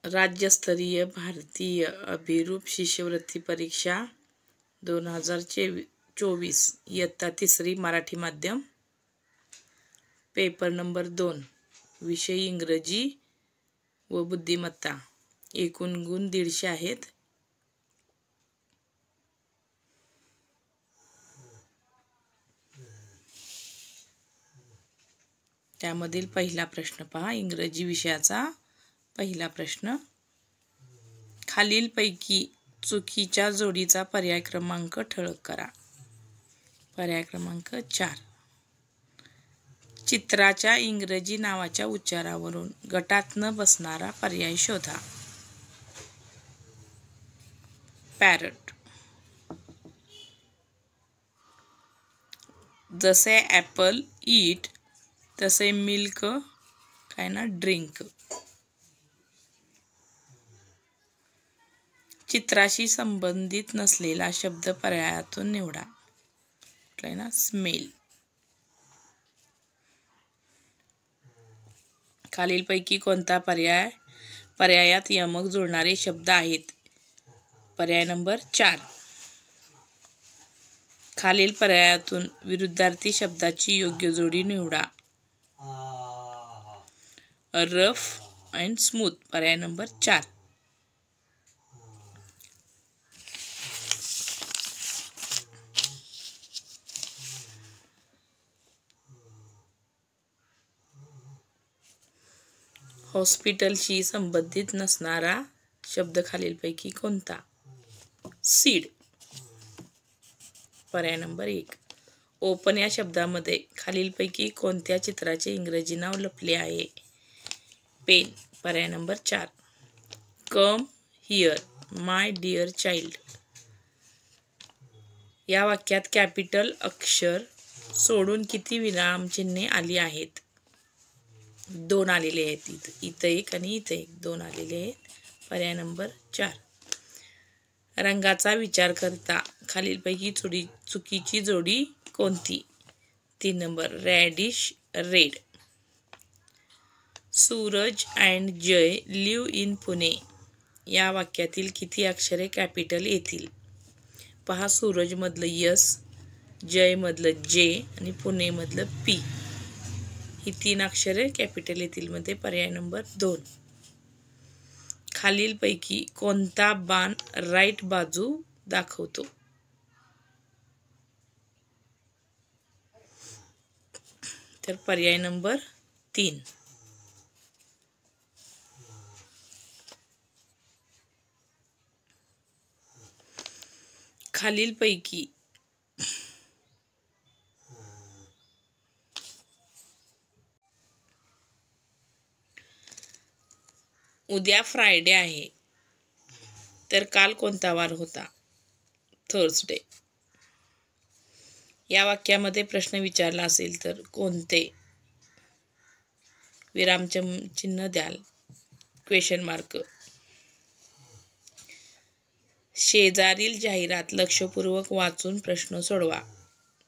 राज्यस्तरीय भारतीय अभिरूप शिष्यवृत्ती परीक्षा 2024 इयत्ता 3 मराठी माध्यम, पेपर नंबर 2, विषय इंग्रजी व बुद्धिमत्ता. एकूण गुण 150 आहेत. त्यामधील पहिला प्रश्न पहा. इंग्रजी विषयाचा पहिला प्रश्न. खालीलपैकी चुकीच्या जोडीचा पर्याय क्रमांक ठळक करा. पर्याय क्रमांक 4. चित्राच्या इंग्रजी नावाच्या उच्चारावरून गटात न बसणारा पर्याय शोधा. पॅरट. जसे ॲपल ईट तसे मिल्क काय ना ड्रिंक. चित्राशी संबंधित नसलेला शब्द पर्यायातून निवडा. काय ना स्मेल. खालीलपैकी कोणता पर्यायात यमक जुळणारे शब्द आहेत. पर्याय नंबर 4. खालील पर्यायातून विरुद्धार्थी शब्दाची योग्य जोडी निवडा. Rough and smooth. पर्याय नंबर 4. हॉस्पिटलशी संबंधित नसणारा शब्द खालीलपैकी कोणता. सीड. पर्याय नंबर 1. ओपन या शब्दामध्ये खालीलपैकी कोणत्या चित्राचे इंग्रजी नाव लपले आहे. पेन. पर्याय number 4. Come here my dear child. या वाक्यात कॅपिटल अक्षर सोडून किती विरामचिन्हे आली आहेत. 2 आलेले आहेत. इथं 1 आणि इथं 1. 2 आलेले आहेत. पर्याय नंबर 4. रंगाचा विचार करता खालीलपैकी चुकीची जोडी कोणती. 3 number radish red. Suraj and Jay live in Pune. या वाक्यातील किती अक्षरे कॅपिटल येतील. पहा. सूरज मधलं यस, जय मधलं जे आणि पुणे मधलं पी. ही 3 अक्षरे कॅपिटल येतील मध्ये पर्याय नंबर 2. खालीलपैकी कोणता बाण राईट बाजू दाखवतो. तर पर्याय नंबर 3. खालीलपैकी उद्या फ्रायडे आहे तर काल कोणता वार होता. थर्सडे. या वाक्यामध्ये प्रश्न विचारला असेल तर कोणते विरामचिन्ह द्याल. Question mark. शेजारील जाहिरात लक्षपूर्वक वाचून प्रश्न सोडवा.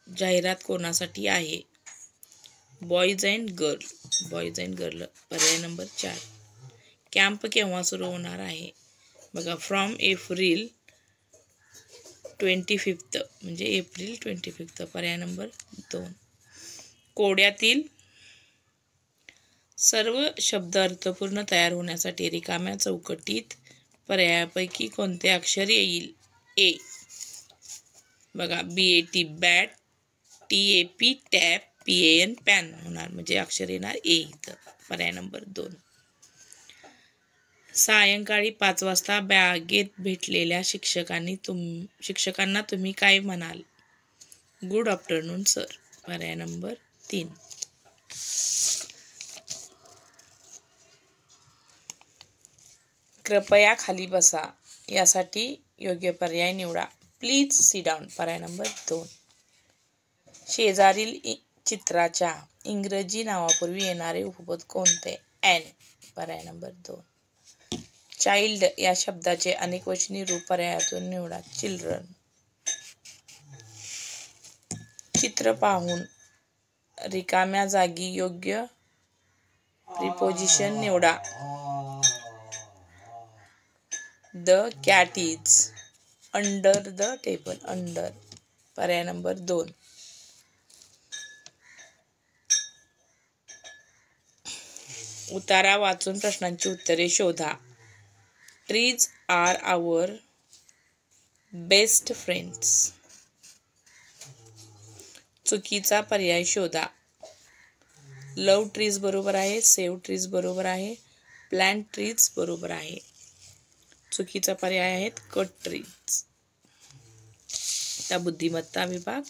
जाहिरात कोणासाठी आहे. Boys and girl. Boys and girl. पर्याय नंबर 4. कॅम्प केव्हा सुरू होणार आहे. बघा. फ्रॉम एप्रिल 25 म्हणजे एप्रिल 25. पर्याय नंबर 2. कोड्यातील सर्व शब्द अर्थपूर्ण तयार होण्यासाठी रिकाम्या चौकटीत पर्यायापैकी कोणते अक्षर येईल. ए. बघा. BAT bat, TAP tap, PAN pan होणार म्हणजे अक्षर येणार ए इथं. पर्याय नंबर 2. सायंकाळी 5 वाजता बागेत भेटलेल्या शिक्षकांना तुम्ही काय म्हणाल. Good afternoon sir. पर्याय नंबर 3. कृपया खाली बसा. यासाठी योग्य पर्याय निवडा. Please sit down. पर्याय नंबर 2. शेजारील चित्राच्या इंग्रजी नावापूर्वी येणारे उपपद कोणते. ॲन. पर्याय नंबर 2. चाइल्ड या शब्दाचे अनेकवचनी रूप पर्यायातून निवडा. चिल्ड्रन. चित्र पाहून रिकाम्या जागी योग्य प्रिपोजिशन निवडा. The cat is under the table. Under. पर्याय नंबर 2. उतारा वाचून प्रश्नांची उत्तरे शोधा. ट्रीज आर आवर बेस्ट फ्रेंड्स. चुकीचा पर्याय शोधा. लव ट्रीज बरोबर आहे, सेव्ह ट्रीज बरोबर आहे, प्लांट ट्रीज बरोबर आहे. चुकीचा पर्याय आहेत कट ट्रीज. त्या बुद्धिमत्ता विभाग.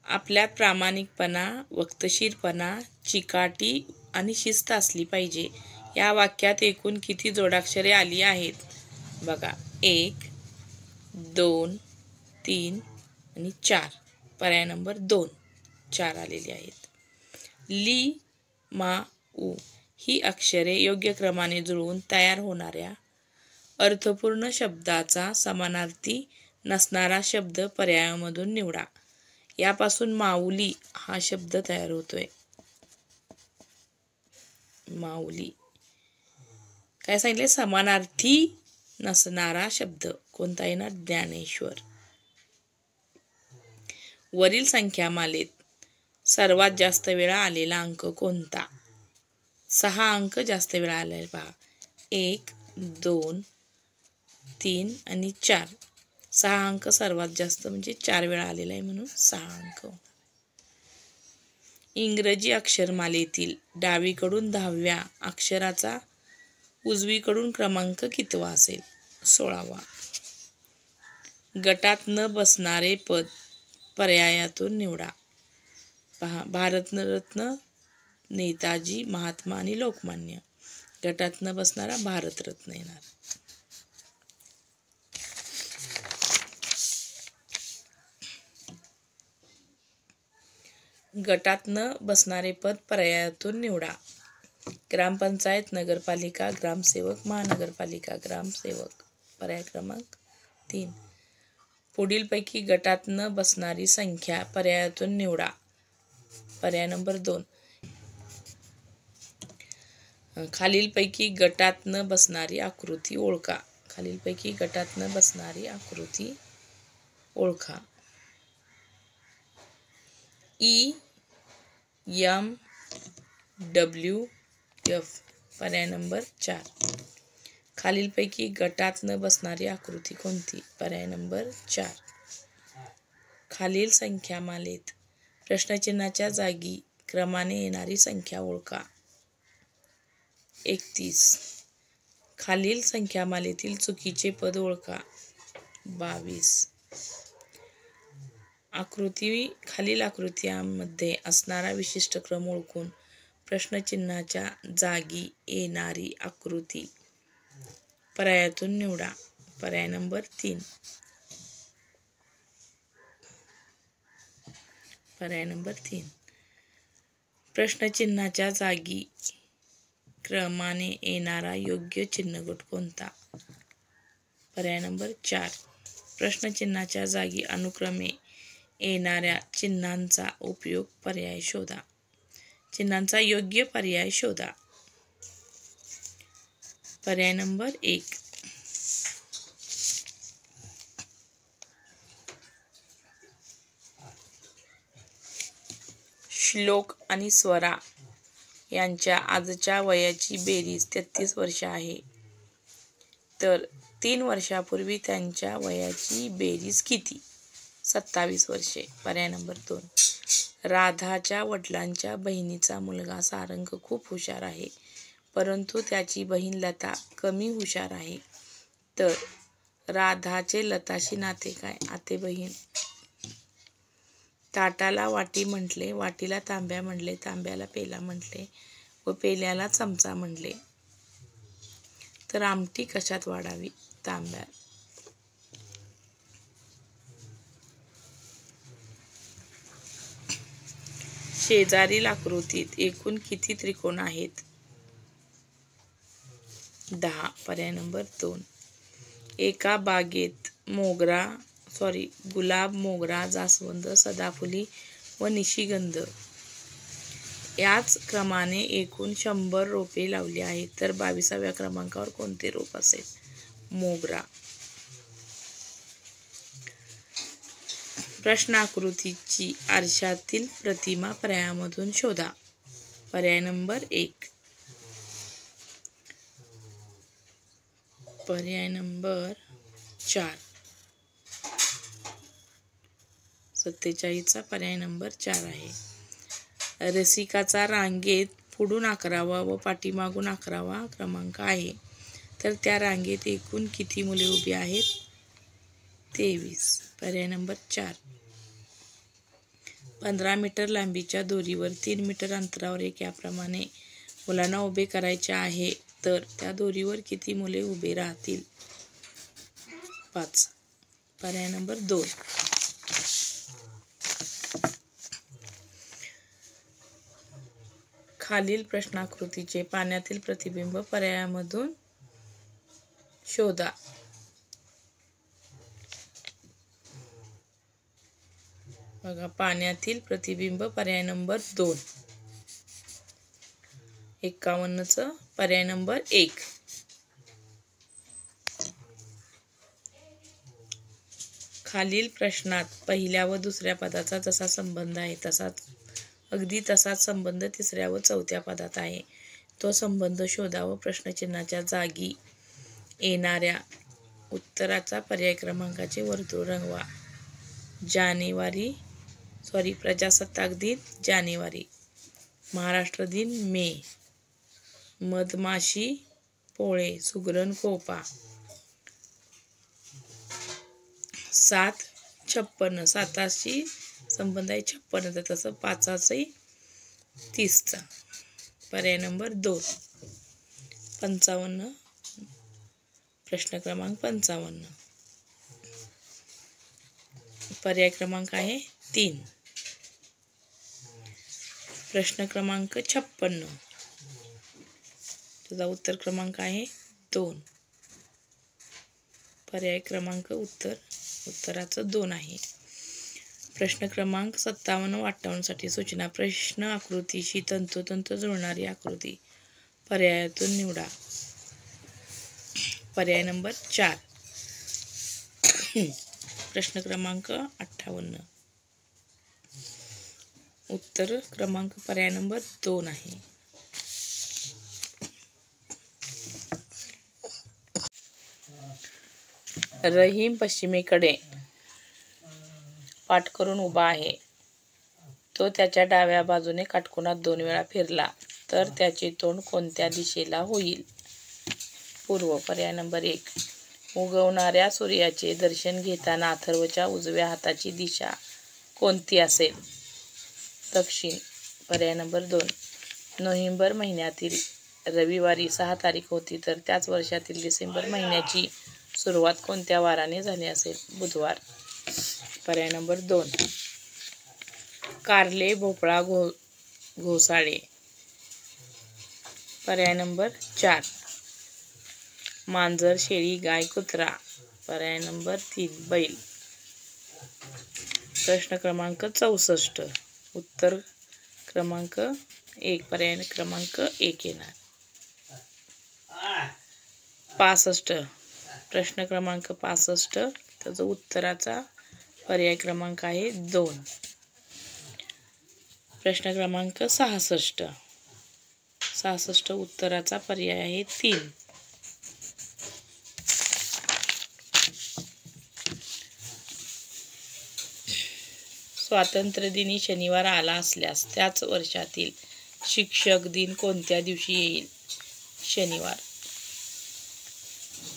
आपल्यात प्रामाणिकपणा, वक्तशीरपणा, चिकाटी आणि शिस्त असली पाहिजे. या वाक्यात एकूण किती जोडाक्षरे आली आहेत? बघा, 1, 2, 3 आणि 4. पर्याय नंबर 2, 4 आलेली आहेत. ली, मा, उ ही अक्षरे योग्य क्रमाने जुळवून तयार होणाऱ्या अर्थपूर्ण शब्दाचा समानार्थी नसणारा शब्द पर्यायामधून निवडा. यापासून माऊली हा शब्द तयार होतोय. माऊली. काय सांगितले? समानार्थी नसणारा शब्द. कोणता येणार? ज्ञानेश्वर. वरील संख्यामालेत सर्वात जास्त वेळा आलेला अंक कोणता? 6 अंक जास्त वेळा आले पहा. 1, 2, 3 आणि 4. 6 अंक सर्वात जास्त म्हणजे 4 वेळा आलेला आहे म्हणून 6 अंक. इंग्रजी अक्षरमालेतील डावीकडून 10व्या अक्षराचा उजवीकडून क्रमांक कितवा असेल? 16वा. गटात न बसणारे पद पर्यायातून निवडा. पहा, भारतरत्न, नेताजी, महात्मा आणि लोकमान्य. गटात न बसणारा भारतरत्न येणार. गटात न बसणारे पद पर्यायातून निवडा. ग्रामपंचायत, नगरपालिका, ग्रामसेवक, महानगरपालिका. ग्रामसेवक. पर्याय क्रमांक 3. पुढीलपैकी गटात न बसणारी संख्या पर्यायातून निवडा. पर्याय नंबर 2. खालीलपैकी गटात न बसणारी आकृती ओळखा. खालीलपैकी गटात न बसणारी आकृती ओळखा. E, M, W, F. पर्याय नंबर 4. खालीलपैकी गटात न बसणारी आकृती कोणती? पर्याय नंबर 4. खालील संख्यामालेत प्रश्नचिन्हाच्या जागी क्रमाने येणारी संख्या ओळखा. 31. खालील संख्यामालेतील चुकीचे पद ओळखा. 22. खालील आकृत्यांमध्ये असणारा विशिष्ट क्रम ओळखून प्रश्नचिन्हाच्या जागी येणारी आकृती पर्यायातून निवडा. पर्याय नंबर 3. पर्याय नंबर 3. प्रश्नचिन्हाच्या जागी क्रमाने येणारा योग्य चिन्हगट कोणता? पर्याय नंबर 4. प्रश्नचिन्हाच्या जागी अनुक्रमे येणाऱ्या चिन्हांचा उपयोग पर्याय शोधा. चिन्हांचा योग्य पर्याय शोधा. पर्याय नंबर 1. श्लोक आणि स्वरा यांच्या आजच्या वयाची बेरीज 33 वर्ष आहे. तर 3 वर्षापूर्वी त्यांच्या वयाची बेरीज किती? 27 वर्षे. पर्याय नंबर 2. राधाच्या वडिलांच्या बहिणीचा मुलगा सारंग खूप हुशार आहे, परंतु त्याची बहीण लता कमी हुशार आहे. तर राधाचे लताशी नाते काय? आते बहीण. ताटाला वाटी म्हटले, वाटीला तांब्या म्हटले, तांब्याला पेला म्हटले व पेल्याला चमचा म्हटले. तर आमटी कशात वाढावी? तांब्यात. शेजारील आकृतीत एकूण किती त्रिकोण आहेत? 10. पर्याय नंबर 2. एका बागेत गुलाब, मोगरा, जास्वंद, सदाफुली व निशिगंध याच क्रमाने एकूण 100 रोपे लावली आहेत तर 22व्या क्रमांकावर कोणते रोप असेल? मोगरा. प्रश्न आकृतीची आरशातील प्रतिमा पर्यायामधून शोधा. पर्याय नंबर 1. पर्याय नंबर 4. 47चा पर्याय नंबर 4 आहे. रसिकाचा रांगेत पुढून 11वा व पाठीमागून 11वा क्रमांक आहे तर त्या रांगेत एकूण किती मुले उभी आहेत? 23. पर्याय नंबर 4. 15 मीटर लांबीच्या दोरीवर 3 मीटर अंतरावर एक याप्रमाणे मुलांना उभे करायचे आहे तर त्या दोरीवर किती मुले उभे राहतील? 5. पर्याय नंबर 2. खालील प्रश्नाकृतीचे पाण्यातील प्रतिबिंब पर्यायामधून शोधा. बघा, पाण्यातील प्रतिबिंब पर्याय नंबर 2. 51चं पर्याय नंबर 1. खालील प्रश्नात पहिल्या व दुसऱ्या पदाचा जसा संबंध आहे अगदी तसाच संबंध तिसऱ्या व चौथ्या पदात आहे. तो संबंध शोधा व प्रश्नचिन्हाच्या जागी येणाऱ्या उत्तराचा पर्याय क्रमांकाचे वर्तुळ रंगवा. प्रजासत्ताक दिन जानेवारी, महाराष्ट्र दिन मे, मधमाशी पोळे, सुगरण कोपा. 7:56 7शी संबंध आहे 56चा, तसं 5चाही 30चा. पर्याय नंबर 2. 55. प्रश्न क्रमांक 55. पर्याय क्रमांक आहे 3. प्रश्न क्रमांक 56. तुझा उत्तर क्रमांक आहे 2. पर्याय क्रमांक उत्तराचं 2 आहे. प्रश्न क्रमांक 57 व 58 साठी सूचना. प्रश्न आकृतीशी तंतोतंत जुळणारी आकृती पर्यायातून निवडा. पर्याय नंबर 4. प्रश्न क्रमांक 58. उत्तर क्रमांक पर्याय नंबर 2 आहे. रहीम पश्चिमेकडे पाठ करून उभा आहे. तो त्याच्या डाव्या बाजूने काटकोनात 2 वेळा फिरला तर त्याचे तोंड कोणत्या दिशेला होईल? पूर्व. पर्याय नंबर 1. उगवणाऱ्या सूर्याचे दर्शन घेताना अथर्वच्या उजव्या हाताची दिशा कोणती असेल? दक्षिण. पर्याय नंबर 2. नोव्हेंबर महिन्यातील रविवारी 6 तारीख होती तर त्याच वर्षातील डिसेंबर महिन्याची सुरुवात कोणत्या वाराने झाली असेल? बुधवार. पर्याय नंबर 2. कारले, भोपळा, घोसाळे. पर्याय नंबर 4. मांजर, शेळी, गाय, कुत्रा. पर्याय नंबर 3. बैल. प्रश्न क्रमांक 64. उत्तर क्रमांक 1. पर्याय क्रमांक 1 येणार. 65. प्रश्न क्रमांक 65. त्याचा उत्तराचा पर्याय क्रमांक आहे 2. प्रश्न क्रमांक 66. 66 उत्तराचा पर्याय आहे 3. स्वातंत्र्यदिनी शनिवार आला असल्यास त्याच वर्षातील शिक्षक दिन कोणत्या दिवशी येईल? शनिवार.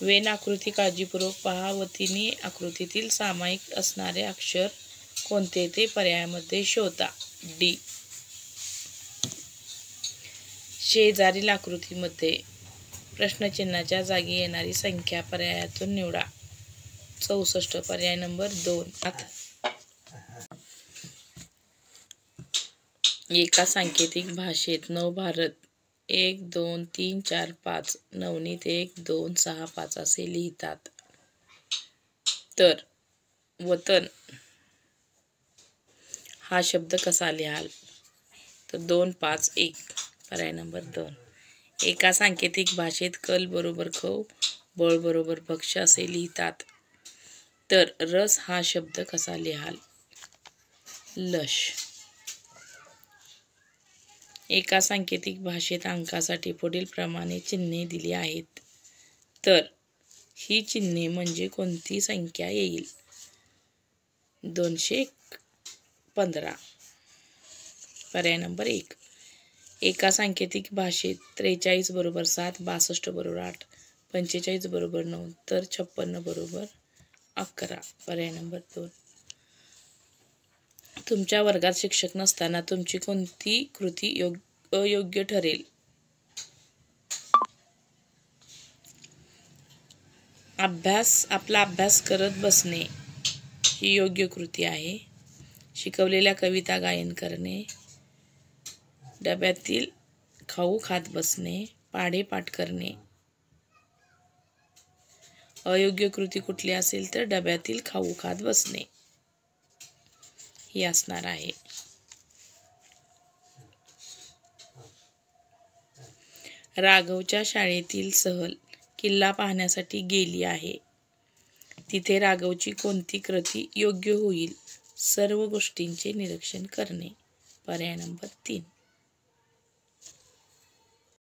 वेन आकृती काळजीपूर्वक पहा व तिन्ही आकृतीतील सामायिक असणारे अक्षर कोणते ते पर्यायामध्ये शोधा. डी. शेजारील आकृतीमध्ये प्रश्नचिन्हाच्या जागी येणारी संख्या पर्यायातून निवडा. 64. पर्याय नंबर 2. एका सांकेतिक भाषेत नवभारत 1, 2, 3, 4, 5, नवनीत 1, 2, 6, 5 असे लिहितात. तर वतन हा शब्द कसा लिहाल? तर 2 5 1 पर्याय नंबर 2. एका सांकेतिक भाषेत कल बरोबर खव, बळ बरोबर भक्ष असे लिहितात, तर रस हा शब्द कसा लिहाल? लश. एका सांकेतिक भाषेत अंकासाठी पुढील प्रमाणे चिन्हे दिली आहेत, तर ही चिन्हे म्हणजे कोणती संख्या येईल? 215 पर्याय नंबर 1. एका सांकेतिक भाषेत 43 बरोबर 7, 62 बरोबर 8, 45 बरोबर 9, तर 56 बरोबर 11 पर्याय नंबर 2. तुमच्या वर्गात शिक्षक नसताना तुमची कोणती कृती अयोग्य ठरेल? आपला अभ्यास करत बसणे ही योग्य कृती आहे. शिकवलेल्या कविता गायन करणे, डब्यातील खाऊ खात बसणे, पाढे पाठ करणे. अयोग्य कृती कुठली असेल तर डब्यातील खाऊ खात बसणे ही असणार आहे. राघवच्या शाळेतील सहल किल्ला पाहण्यासाठी गेली आहे. तिथे राघवची कोणती कृती योग्य होईल? सर्व गोष्टींचे निरीक्षण करणे पर्याय नंबर 3.